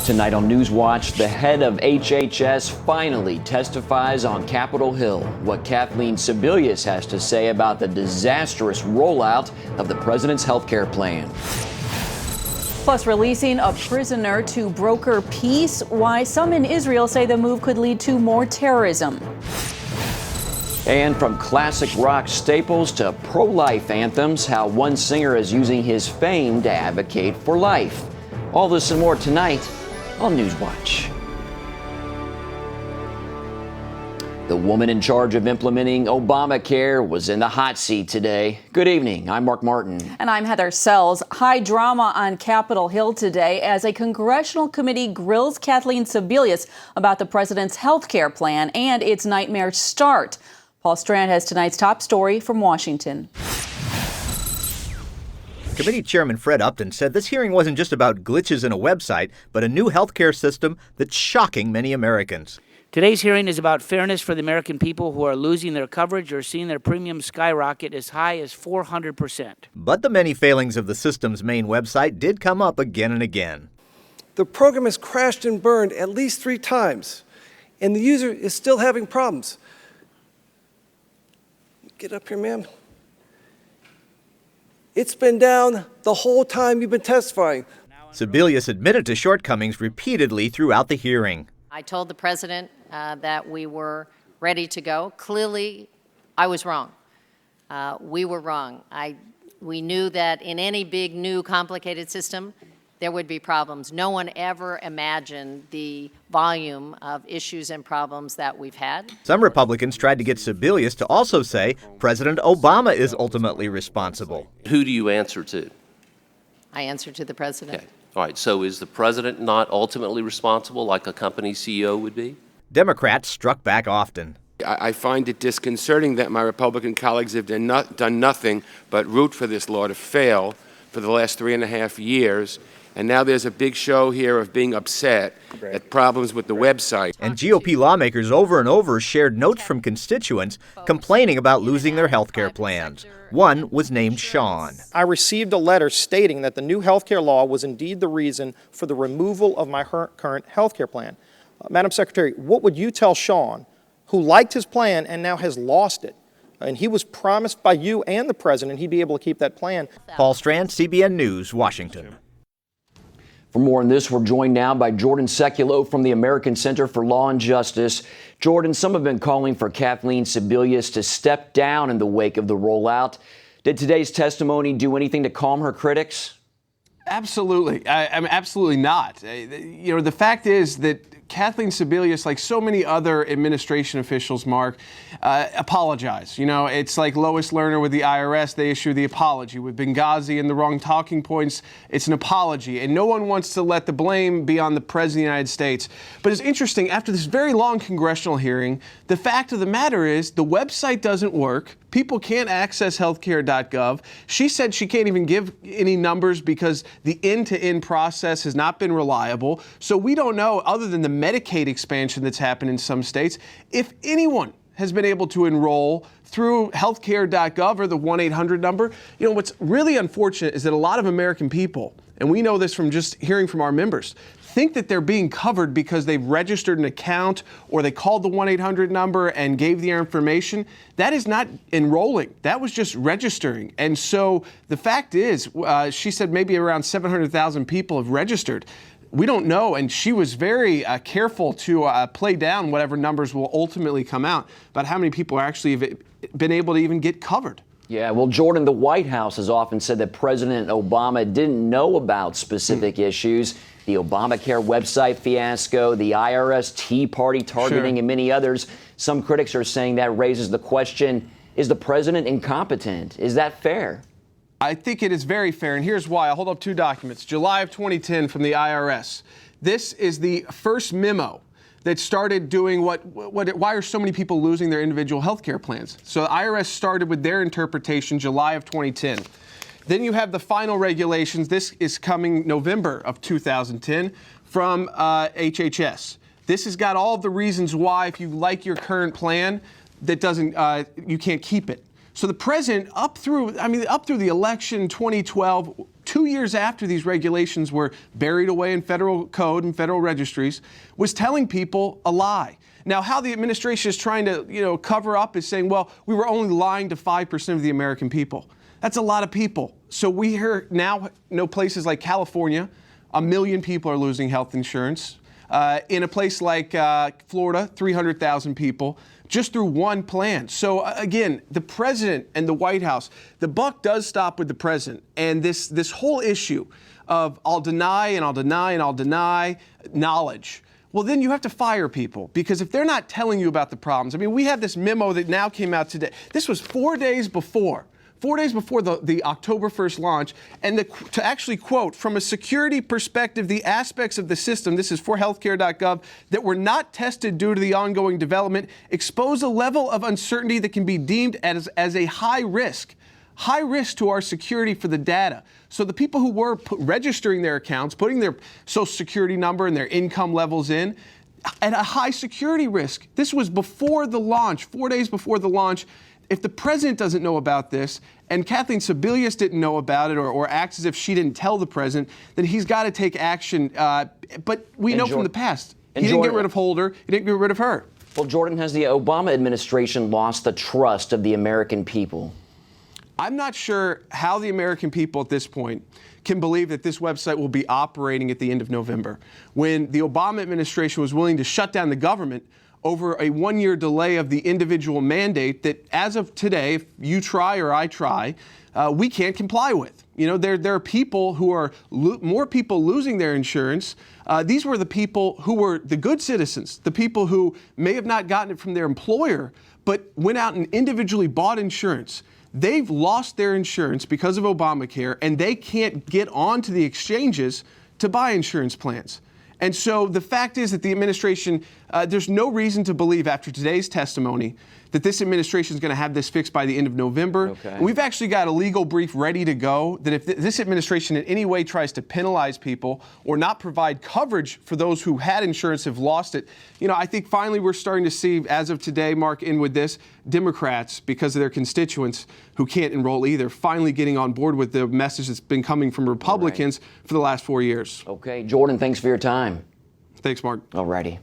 Tonight on NewsWatch, the head of HHS finally testifies on Capitol Hill. What Kathleen Sebelius has to say about the disastrous rollout of the president's health care plan. Plus, releasing a prisoner to broker peace, why some in Israel say the move could lead to more terrorism. And from classic rock staples to pro-life anthems, how one singer is using his fame to advocate for life. All this and more tonight on NewsWatch. The woman in charge of implementing Obamacare was in the hot seat today. Good evening. I'm Mark Martin. And I'm Heather Sells. High drama on Capitol Hill today as a congressional committee grills Kathleen Sebelius about the president's health care plan and its nightmare start. Paul Strand has tonight's top story from Washington. Committee Chairman Fred Upton said this hearing wasn't just about glitches in a website, but a new healthcare system that's shocking many Americans. Today's hearing is about fairness for the American people who are losing their coverage or seeing their premiums skyrocket as high as 400%. But the many failings of the system's main website did come up again and again. The program has crashed and burned at least 3 times, and the user is still having problems. Get up here, ma'am. It's been down the whole time you've been testifying. Sebelius admitted to shortcomings repeatedly throughout the hearing. I told the president that we were ready to go. Clearly, I was wrong. We were wrong. We knew that in any big, new, complicated system, there would be problems. No one ever imagined the volume of issues and problems that we've had. Some Republicans tried to get Sebelius to also say President Obama is ultimately responsible. Who do you answer to? I answer to the president. Okay. All right. So is the president not ultimately responsible like a company CEO would be? Democrats struck back often. I find it disconcerting that my Republican colleagues have done nothing but root for this law to fail for the last 3.5 years. And now there's a big show here of being upset at problems with the website. And GOP lawmakers over and over shared notes from constituents complaining about losing their health care plans. One was named Sean. I received a letter stating that the new health care law was indeed the reason for the removal of my current health care plan. Madam Secretary, what would you tell Sean, who liked his plan and now has lost it? And he was promised by you and the president he'd be able to keep that plan. Paul Strand, CBN News, Washington. For more on this, we're joined now by Jordan Sekulow from the American Center for Law and Justice. Jordan, some have been calling for Kathleen Sebelius to step down in the wake of the rollout. Did today's testimony do anything to calm her critics? Absolutely. I mean, absolutely not. The fact is that Kathleen Sebelius, like so many other administration officials, Mark, apologize. It's like Lois Lerner with the IRS. They issue the apology. With Benghazi and the wrong talking points, it's an apology. And no one wants to let the blame be on the President of the United States. But it's interesting, after this very long congressional hearing, the fact of the matter is the website doesn't work. People can't access healthcare.gov. She said she can't even give any numbers because the end-to-end process has not been reliable. So we don't know, other than the Medicaid expansion that's happened in some states, if anyone has been able to enroll through healthcare.gov or the 1-800 number. What's really unfortunate is that a lot of American people, and we know this from just hearing from our members, think that they're being covered because they've registered an account or they called the 1-800 number and gave their information. That is not enrolling. That was just registering. And so the fact is, she said maybe around 700,000 people have registered. We don't know, and she was very careful to play down whatever numbers will ultimately come out about how many people actually have been able to even get covered. Yeah, well, Jordan, the White House has often said that President Obama didn't know about specific issues. The Obamacare website fiasco, the IRS Tea Party targeting, and many others. Some critics are saying that raises the question, is the president incompetent? Is that fair? I think it is very fair, and here's why. I'll hold up 2 documents. July of 2010 from the IRS. This is the first memo that started doing why are so many people losing their individual health care plans? So the IRS started with their interpretation July of 2010. Then you have the final regulations. This is coming November of 2010 from HHS. This has got all of the reasons why, if you like your current plan, that doesn't you can't keep it. So the president, up through the election 2012, 2 years after these regulations were buried away in federal code and federal registries, was telling people a lie. Now, how the administration is trying to, cover up is saying, well, we were only lying to 5% of the American people. That's a lot of people. So we now know places like California, 1 million people are losing health insurance. In a place like Florida, 300,000 people, just through one plan. So again, the president and the White House, the buck does stop with the president. And this whole issue of I'll deny and I'll deny and I'll deny knowledge. Well, then you have to fire people, because if they're not telling you about the problems. I mean, we have this memo that now came out today. This was 4 days before the October 1st launch, and to actually quote, from a security perspective, the aspects of the system, this is for healthcare.gov, that were not tested due to the ongoing development, expose a level of uncertainty that can be deemed as a high risk to our security for the data. So the people who were registering their accounts, putting their social security number and their income levels in, at a high security risk. This was before the launch, 4 days before the launch. If the president doesn't know about this, and Kathleen Sebelius didn't know about it, or acts as if she didn't tell the president, then he's got to take action. But we know from the past, he didn't get rid of Holder, he didn't get rid of her. Well, Jordan, has the Obama administration lost the trust of the American people? I'm not sure how the American people at this point can believe that this website will be operating at the end of November, when the Obama administration was willing to shut down the government over a 1-year delay of the individual mandate that, as of today, if you try or I try, we can't comply with. There are people who are more people losing their insurance. These were the people who were the good citizens, the people who may have not gotten it from their employer, but went out and individually bought insurance. They've lost their insurance because of Obamacare, and they can't get onto the exchanges to buy insurance plans. And so the fact is that the administration, there's no reason to believe after today's testimony that this administration is going to have this fixed by the end of November. Okay. We've actually got a legal brief ready to go that if this administration in any way tries to penalize people or not provide coverage for those who had insurance have lost it, I think finally we're starting to see, as of today, Mark, in with this, Democrats, because of their constituents who can't enroll either, finally getting on board with the message that's been coming from Republicans for the last 4 years. Okay, Jordan, thanks for your time. Thanks, Mark. All righty.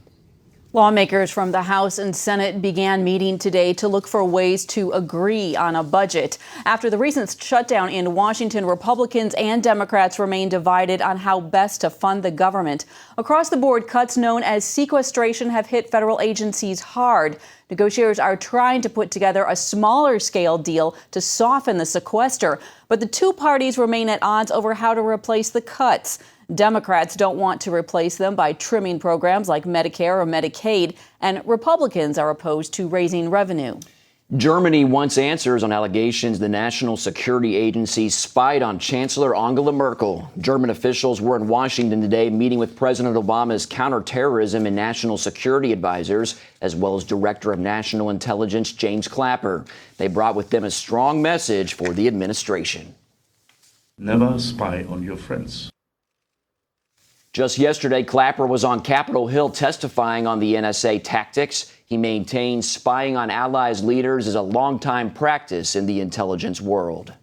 Lawmakers from the House and Senate began meeting today to look for ways to agree on a budget. After the recent shutdown in Washington, Republicans and Democrats remain divided on how best to fund the government. Across the board, cuts known as sequestration have hit federal agencies hard. Negotiators are trying to put together a smaller scale deal to soften the sequester, but the two parties remain at odds over how to replace the cuts. Democrats don't want to replace them by trimming programs like Medicare or Medicaid, and Republicans are opposed to raising revenue. Germany wants answers on allegations the National Security Agency spied on Chancellor Angela Merkel. German officials were in Washington today meeting with President Obama's counterterrorism and national security advisors, as well as Director of National Intelligence James Clapper. They brought with them a strong message for the administration. Never spy on your friends. Just yesterday, Clapper was on Capitol Hill testifying on the NSA tactics. He maintains spying on allies' leaders is a long-time practice in the intelligence world.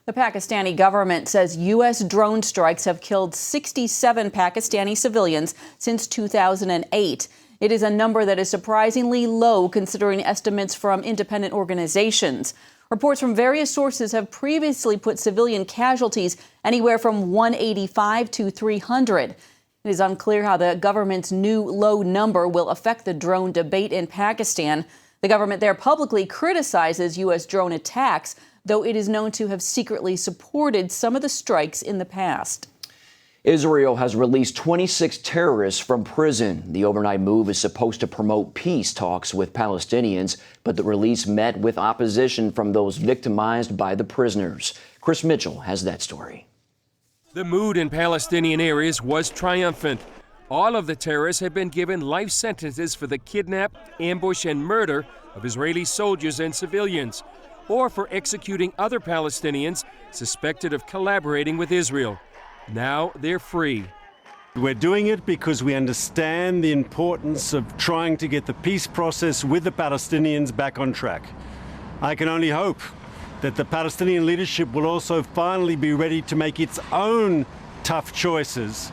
The Pakistani government says U.S. drone strikes have killed 67 Pakistani civilians since 2008. It is a number that is surprisingly low considering estimates from independent organizations. Reports from various sources have previously put civilian casualties anywhere from 185 to 300. It is unclear how the government's new low number will affect the drone debate in Pakistan. The government there publicly criticizes U.S. drone attacks, though it is known to have secretly supported some of the strikes in the past. Israel has released 26 terrorists from prison. The overnight move is supposed to promote peace talks with Palestinians, but the release met with opposition from those victimized by the prisoners. Chris Mitchell has that story. The mood in Palestinian areas was triumphant. All of the terrorists have been given life sentences for the kidnap, ambush, and murder of Israeli soldiers and civilians, or for executing other Palestinians suspected of collaborating with Israel. Now they're free. We're doing it because we understand the importance of trying to get the peace process with the Palestinians back on track. I can only hope that the Palestinian leadership will also finally be ready to make its own tough choices.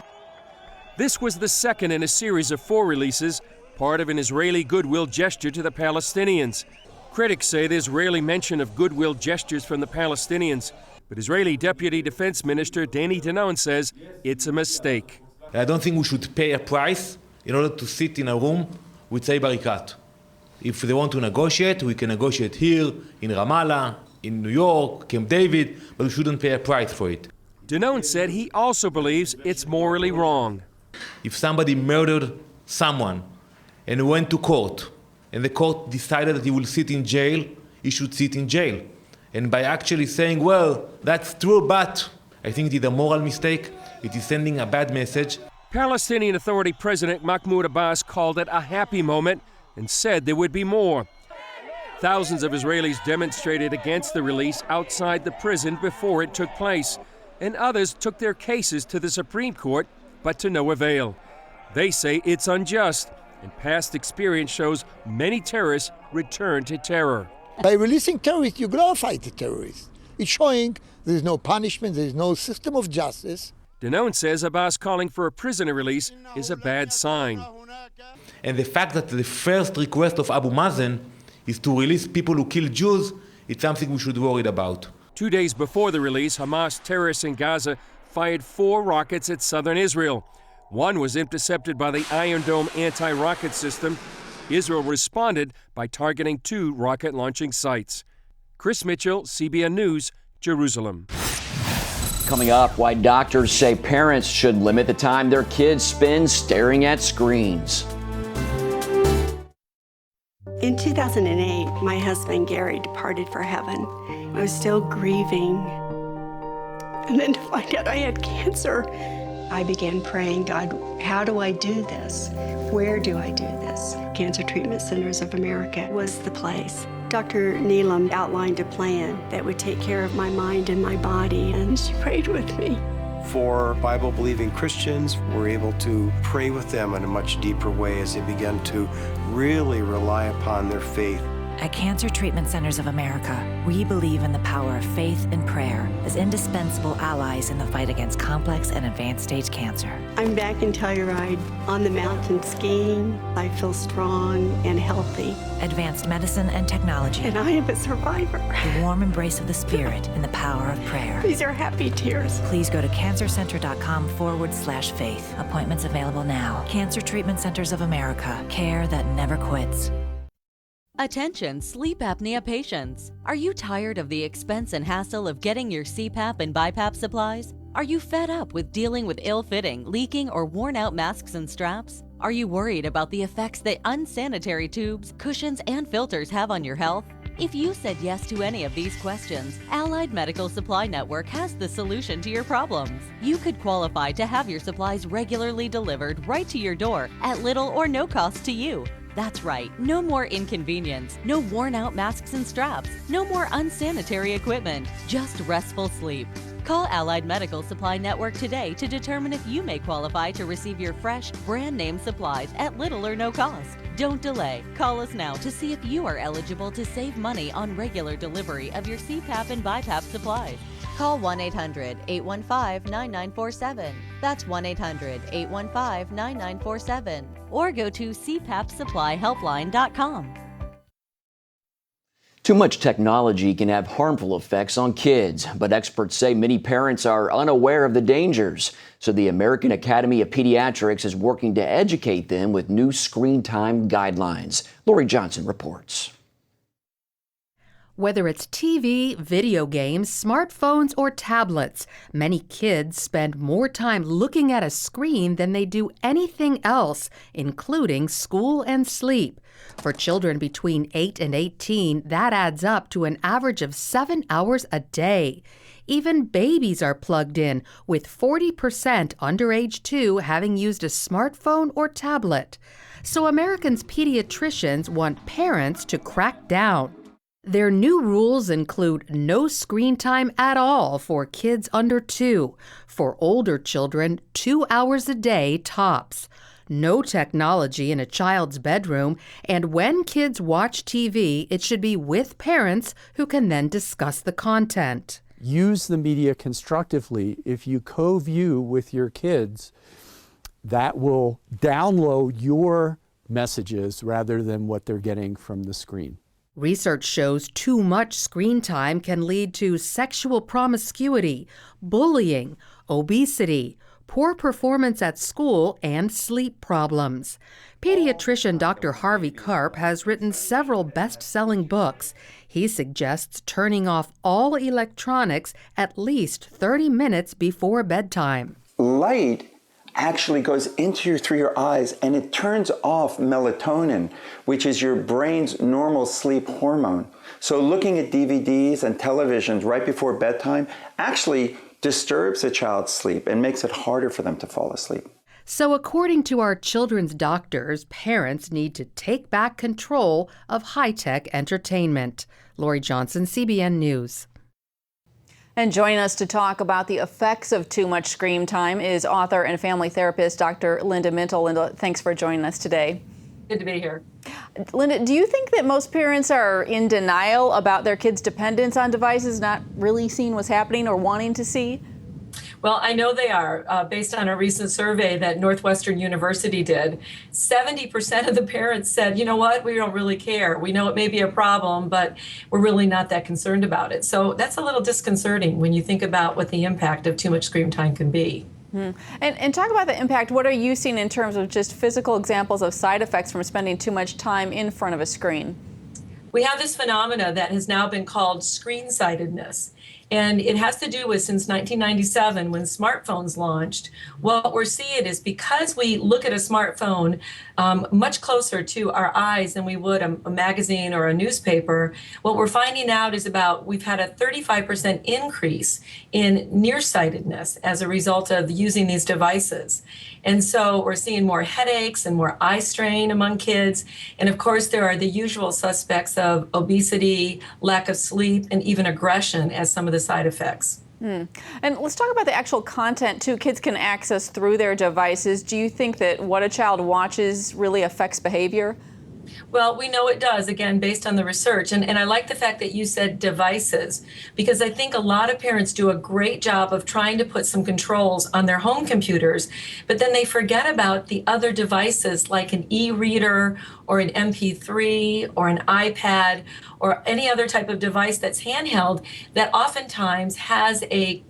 This was the second in a series of 4 releases, part of an Israeli goodwill gesture to the Palestinians. Critics say there's rarely mention of goodwill gestures from the Palestinians, but Israeli Deputy Defense Minister Danny Danon says it's a mistake. I don't think we should pay a price in order to sit in a room with Saeb Arikat. If they want to negotiate, we can negotiate here, in Ramallah, in New York, Camp David, but we shouldn't pay a price for it. Danon said he also believes it's morally wrong. If somebody murdered someone and went to court, and the court decided that he will sit in jail, he should sit in jail. And by actually saying, well, that's true, but I think it is a moral mistake, it is sending a bad message. Palestinian Authority President Mahmoud Abbas called it a happy moment and said there would be more. Thousands of Israelis demonstrated against the release outside the prison before it took place, and others took their cases to the Supreme Court, but to no avail. They say it's unjust, and past experience shows many terrorists return to terror. By releasing terrorists, you glorify the terrorists. It's showing there is no punishment, there is no system of justice. Danon says Abbas calling for a prisoner release is a bad sign. And the fact that the first request of Abu Mazen is to release people who kill Jews, it's something we should worry about. 2 days before the release, Hamas terrorists in Gaza fired 4 rockets at southern Israel. One was intercepted by the Iron Dome anti-rocket system. Israel responded by targeting 2 rocket launching sites. Chris Mitchell, CBN News, Jerusalem. Coming up, why doctors say parents should limit the time their kids spend staring at screens. In 2008, my husband Gary departed for heaven. I was still grieving. And then to find out I had cancer, I began praying, God, how do I do this? Where do I do this? Cancer Treatment Centers of America was the place. Dr. Neelam outlined a plan that would take care of my mind and my body, and she prayed with me. For Bible-believing Christians, we're able to pray with them in a much deeper way as they begin to really rely upon their faith. At Cancer Treatment Centers of America, we believe in the power of faith and prayer as indispensable allies in the fight against complex and advanced stage cancer. I'm back in Telluride on the mountain skiing. I feel strong and healthy. Advanced medicine and technology. And I am a survivor. The warm embrace of the spirit and the power of prayer. These are happy tears. Please go to cancercenter.com/faith. Appointments available now. Cancer Treatment Centers of America. Care that never quits. Attention sleep apnea patients. Are you tired of the expense and hassle of getting your CPAP and BiPAP supplies? Are you fed up with dealing with ill-fitting, leaking, or worn-out masks and straps? Are you worried about the effects that unsanitary tubes, cushions, and filters have on your health? If you said yes to any of these questions, Allied Medical Supply Network has the solution to your problems. You could qualify to have your supplies regularly delivered right to your door at little or no cost to you. That's right, no more inconvenience, no worn-out masks and straps, no more unsanitary equipment, just restful sleep. Call Allied Medical Supply Network today to determine if you may qualify to receive your fresh, brand-name supplies at little or no cost. Don't delay. Call us now to see if you are eligible to save money on regular delivery of your CPAP and BiPAP supplies. Call 1-800-815-9947. That's 1-800-815-9947. Or go to cpapsupplyhelpline.com. Too much technology can have harmful effects on kids, but experts say many parents are unaware of the dangers. So the American Academy of Pediatrics is working to educate them with new screen time guidelines. Lori Johnson reports. Whether it's TV, video games, smartphones, or tablets, many kids spend more time looking at a screen than they do anything else, including school and sleep. For children between 8 and 18, that adds up to an average of 7 hours a day. Even babies are plugged in, with 40% under age 2 having used a smartphone or tablet. So Americans' pediatricians want parents to crack down. Their new rules include no screen time at all for kids under 2. For older children, 2 hours a day tops. no technology in a child's bedroom, and when kids watch TV, it should be with parents who can then discuss the content. Use the media constructively. If you co-view with your kids, that will download your messages rather than what they're getting from the screen. Research shows too much screen time can lead to sexual promiscuity, bullying, obesity, poor performance at school, and sleep problems. Pediatrician Dr. Harvey Karp has written several best-selling books. He suggests turning off all electronics at least 30 minutes before bedtime. Light actually goes through your eyes and it turns off melatonin, which is your brain's normal sleep hormone. So looking at DVDs and televisions right before bedtime actually disturbs a child's sleep and makes it harder for them to fall asleep. So according to our children's doctors, parents need to take back control of high-tech entertainment. Lori Johnson, CBN News. And joining us to talk about the effects of too much screen time is author and family therapist Dr. Linda Mintle. Linda, thanks for joining us today. Good to be here. Linda, do you think that most parents are in denial about their kids' dependence on devices, not really seeing what's happening or wanting to see? Well, I know they are. Based on a recent survey that Northwestern University did, 70% of the parents said, you know what, we don't really care. We know it may be a problem, but we're really not that concerned about it. So that's a little disconcerting when you think about what the impact of too much screen time can be. And talk about the impact. What are you seeing in terms of just physical examples of side effects from spending too much time in front of a screen? We have this phenomena that has now been called screen-sightedness. And it has to do with since 1997 when smartphones launched. What we're seeing is because we look at a smartphone much closer to our eyes than we would a magazine or a newspaper, what we're finding out is we've had a 35% increase in nearsightedness as a result of using these devices. And so we're seeing more headaches and more eye strain among kids. And of course, there are the usual suspects of obesity, lack of sleep, and even aggression as some of the side effects. And let's talk about the actual content, too. Kids can access through their devices. Do you think that what a child watches really affects behavior? Well, we know it does, again, based on the research. And I like the fact that you said devices, because I think a lot of parents do a great job of trying to put some controls on their home computers, but then they forget about the other devices like an e-reader or an MP3 or an iPad or any other type of device that's handheld that oftentimes has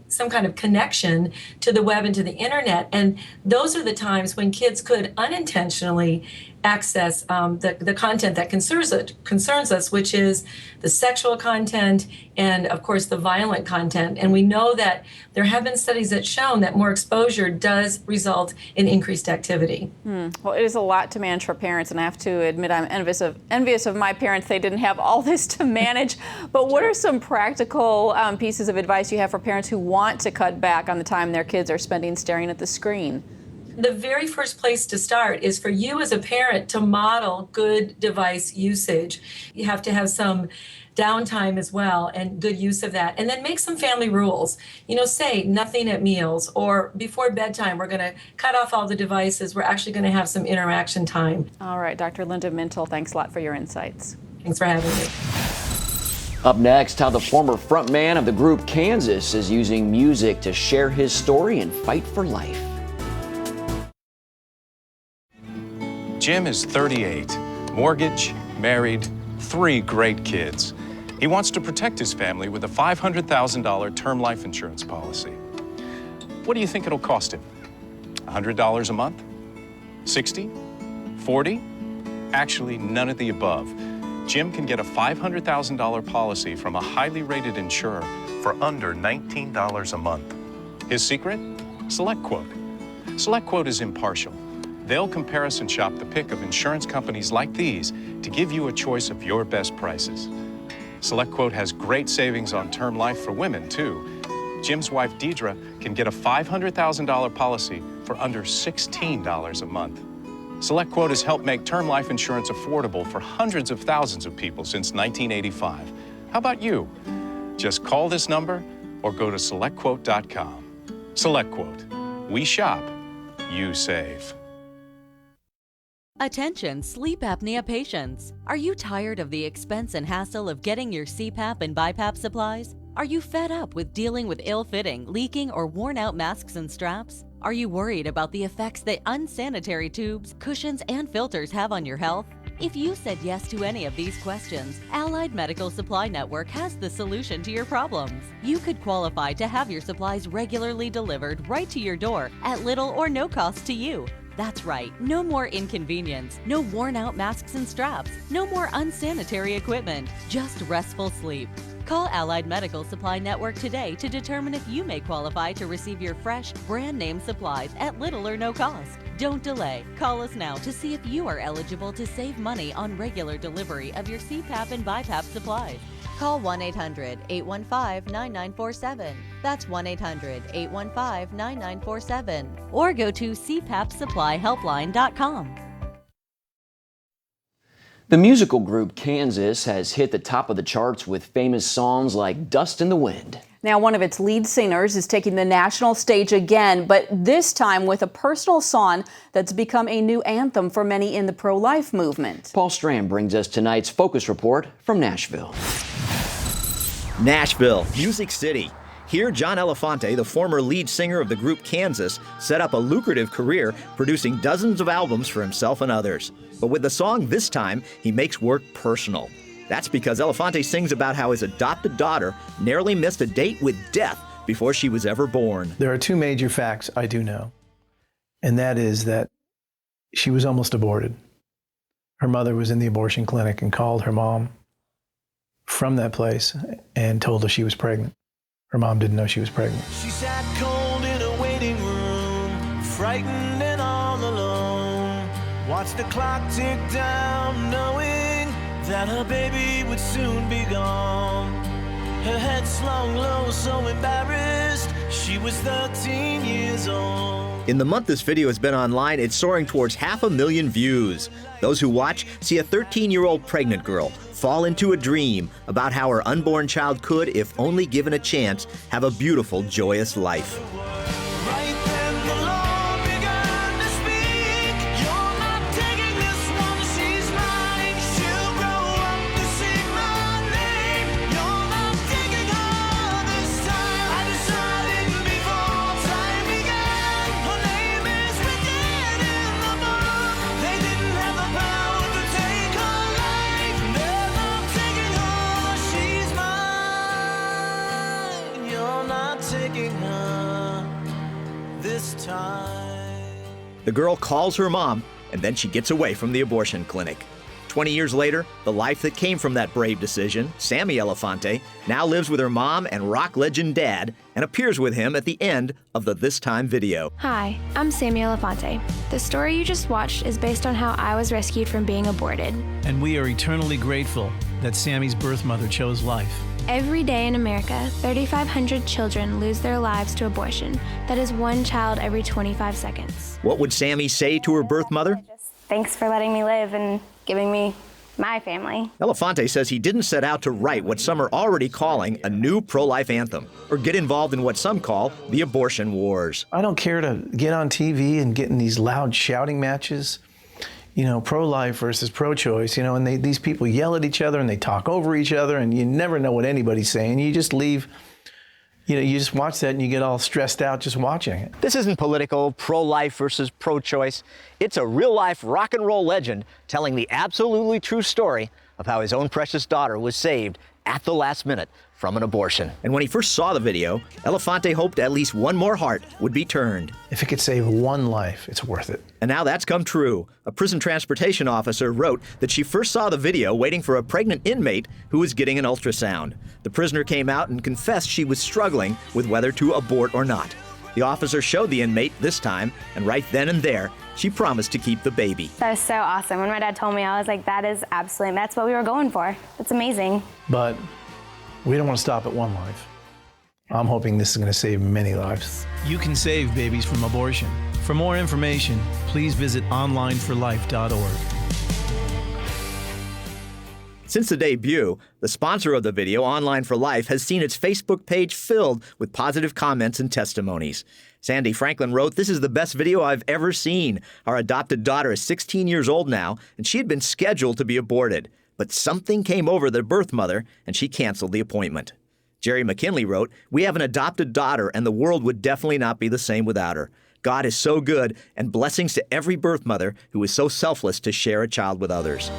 some kind of connection to the web and to the internet. And those are the times when kids could unintentionally access the content that concerns us, which is the sexual content and, of course, the violent content. And we know that there have been studies that shown that more exposure does result in increased activity. Well, it is a lot to manage for parents, and I have to admit I'm envious of my parents. They didn't have all this to manage. But what are some practical pieces of advice you have for parents who want to cut back on the time their kids are spending staring at the screen? The very first place to start is for you as a parent to model good device usage. You have to have some downtime as well and good use of that. And then make some family rules. You know, say nothing at meals, or before bedtime, we're going to cut off all the devices. We're actually going to have some interaction time. All right, Dr. Linda Mintle, thanks a lot for your insights. Thanks for having me. Up next, how the former frontman of the group Kansas is using music to share his story and fight for life. Jim is 38, mortgage, married, 3 great kids. He wants to protect his family with a $500,000 term life insurance policy. What do you think it'll cost him? $100 a month? 60? 40? Actually, none of the above. Jim can get a $500,000 policy from a highly rated insurer for under $19 a month. His secret? SelectQuote. SelectQuote is impartial. They'll comparison shop the pick of insurance companies like these to give you a choice of your best prices. SelectQuote has great savings on term life for women, too. Jim's wife, Deidre, can get a $500,000 policy for under $16 a month. SelectQuote has helped make term life insurance affordable for hundreds of thousands of people since 1985. How about you? Just call this number or go to SelectQuote.com. SelectQuote. We shop, you save. Attention sleep apnea patients. Are you tired of the expense and hassle of getting your CPAP and BiPAP supplies? Are you fed up with dealing with ill-fitting, leaking, or worn-out masks and straps? Are you worried about the effects that unsanitary tubes, cushions, and filters have on your health? If you said yes to any of these questions, Allied Medical Supply Network has the solution to your problems. You could qualify to have your supplies regularly delivered right to your door at little or no cost to you. That's right, no more inconvenience, no worn-out masks and straps, no more unsanitary equipment, just restful sleep. Call Allied Medical Supply Network today to determine if you may qualify to receive your fresh, brand-name supplies at little or no cost. Don't delay. Call us now to see if you are eligible to save money on regular delivery of your CPAP and BiPAP supplies. Call 1-800-815-9947. That's 1-800-815-9947. Or go to cpapsupplyhelpline.com. The musical group Kansas has hit the top of the charts with famous songs like Dust in the Wind. Now, one of its lead singers is taking the national stage again, but this time with a personal song that's become a new anthem for many in the pro-life movement. Paul Strand brings us tonight's Focus Report from Nashville. Nashville, Music City. Here, John Elefante, the former lead singer of the group Kansas, set up a lucrative career producing dozens of albums for himself and others. But with the song This Time, he makes work personal. That's because Elefante sings about how his adopted daughter narrowly missed a date with death before she was ever born. There are two major facts I do know, and that is that she was almost aborted. Her mother was in the abortion clinic and called her mom from that place and told her she was pregnant. Her mom didn't know she was pregnant. She sat cold in a waiting room, frightened and all alone. Watched the clock tick down, knowing that her baby would soon be gone. Her head slung low, so embarrassed. She was 13 years old. In the month this video has been online, it's soaring towards 500,000 views. Those who watch see a 13-year-old pregnant girl fall into a dream about how her unborn child could, if only given a chance, have a beautiful, joyous life. The girl calls her mom, and then she gets away from the abortion clinic. 20 years later, the life that came from that brave decision, Sammy Elefante, now lives with her mom and rock legend dad, and appears with him at the end of the This Time video. Hi, I'm Sammy Elefante. The story you just watched is based on how I was rescued from being aborted. And we are eternally grateful that Sammy's birth mother chose life. Every day in America, 3,500 children lose their lives to abortion. That is one child every 25 seconds. What would Sammy say to her birth mother? Thanks for letting me live and giving me my family. Elefante says he didn't set out to write what some are already calling a new pro-life anthem, or get involved in what some call the abortion wars. I don't care to get on TV and get in these loud shouting matches, you know, pro-life versus pro-choice, you know, and these people yell at each other and they talk over each other and you never know what anybody's saying. You just leave, you know, you just watch that and you get all stressed out just watching it. This isn't political, pro-life versus pro-choice. It's a real-life rock and roll legend telling the absolutely true story of how his own precious daughter was saved at the last minute from an abortion. And when he first saw the video, Elefante hoped at least one more heart would be turned. If it could save one life, it's worth it. And now that's come true. A prison transportation officer wrote that she first saw the video waiting for a pregnant inmate who was getting an ultrasound. The prisoner came out and confessed she was struggling with whether to abort or not. The officer showed the inmate this time, and right then and there, she promised to keep the baby. That was so awesome. When my dad told me, I was like, that's what we were going for. That's amazing. But we don't want to stop at one life. I'm hoping this is going to save many lives. You can save babies from abortion. For more information, please visit onlineforlife.org. Since the debut, the sponsor of the video, Online for Life, has seen its Facebook page filled with positive comments and testimonies. Sandy Franklin wrote, "This is the best video I've ever seen. Our adopted daughter is 16 years old now, and she had been scheduled to be aborted. But something came over the birth mother, and she canceled the appointment." Jerry McKinley wrote, "We have an adopted daughter, and the world would definitely not be the same without her. God is so good, and blessings to every birth mother who is so selfless to share a child with others."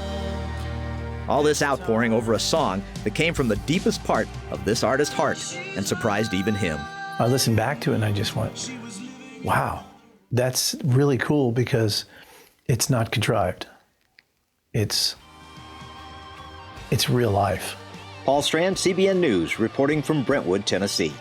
All this outpouring over a song that came from the deepest part of this artist's heart and surprised even him. I listened back to it and I just went, wow, that's really cool because it's not contrived. It's real life. Paul Strand, CBN News, reporting from Brentwood, Tennessee.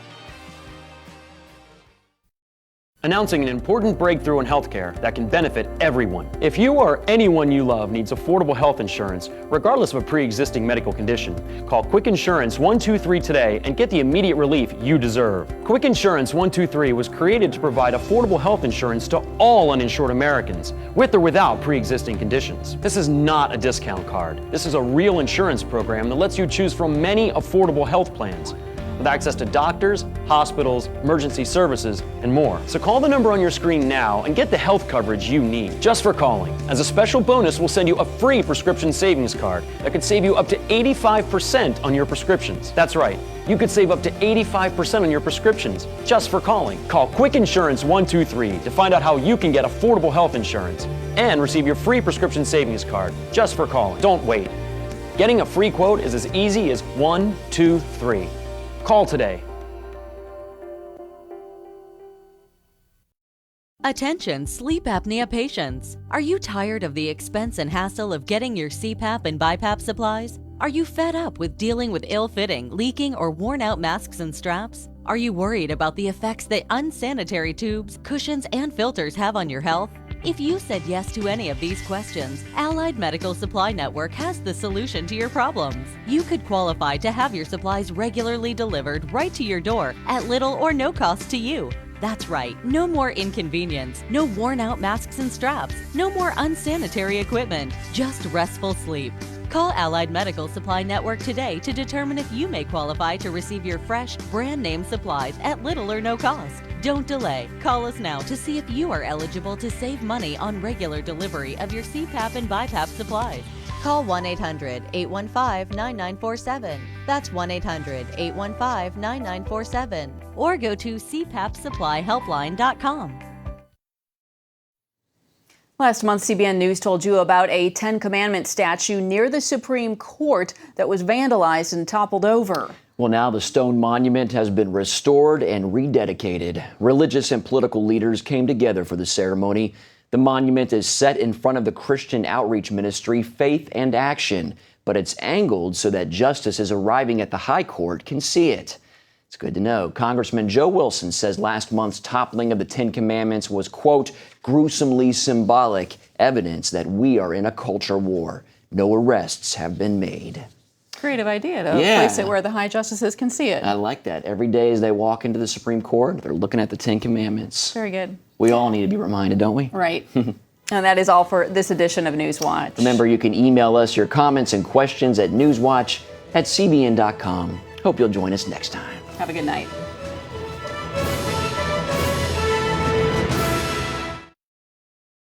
Announcing an important breakthrough in healthcare that can benefit everyone. If you or anyone you love needs affordable health insurance, regardless of a pre-existing medical condition, call Quick Insurance 123 today and get the immediate relief you deserve. Quick Insurance 123 was created to provide affordable health insurance to all uninsured Americans, with or without pre-existing conditions. This is not a discount card. This is a real insurance program that lets you choose from many affordable health plans, with access to doctors, hospitals, emergency services, and more. So call the number on your screen now and get the health coverage you need, just for calling. As a special bonus, we'll send you a free prescription savings card that could save you up to 85% on your prescriptions. That's right, you could save up to 85% on your prescriptions, just for calling. Call Quick Insurance 123 to find out how you can get affordable health insurance and receive your free prescription savings card, just for calling. Don't wait. Getting a free quote is as easy as 1, 2, 3. Call today. Attention sleep apnea patients. Are you tired of the expense and hassle of getting your CPAP and BiPAP supplies? Are you fed up with dealing with ill-fitting, leaking, or worn-out masks and straps? Are you worried about the effects that unsanitary tubes, cushions, and filters have on your health? If you said yes to any of these questions, Allied Medical Supply Network has the solution to your problems. You could qualify to have your supplies regularly delivered right to your door at little or no cost to you. That's right, no more inconvenience, no worn-out masks and straps, no more unsanitary equipment, just restful sleep. Call Allied Medical Supply Network today to determine if you may qualify to receive your fresh, brand-name supplies at little or no cost. Don't delay. Call us now to see if you are eligible to save money on regular delivery of your CPAP and BiPAP supplies. Call 1-800-815-9947. That's 1-800-815-9947. Or go to cpapsupplyhelpline.com. Last month, CBN News told you about a Ten Commandments statue near the Supreme Court that was vandalized and toppled over. Well, now the stone monument has been restored and rededicated. Religious and political leaders came together for the ceremony. The monument is set in front of the Christian outreach ministry Faith and Action, but it's angled so that justices arriving at the High Court can see it. It's good to know. Congressman Joe Wilson says last month's toppling of the Ten Commandments was, quote, gruesomely symbolic evidence that we are in a culture war. No arrests have been made. Creative idea to place it where the high justices can see it. I like that. Every day as they walk into the Supreme Court, they're looking at the Ten Commandments. Very good. We all need to be reminded, don't we? Right. And that is all for this edition of NewsWatch. Remember, you can email us your comments and questions at newswatch@cbn.com. Hope you'll join us next time. Have a good night.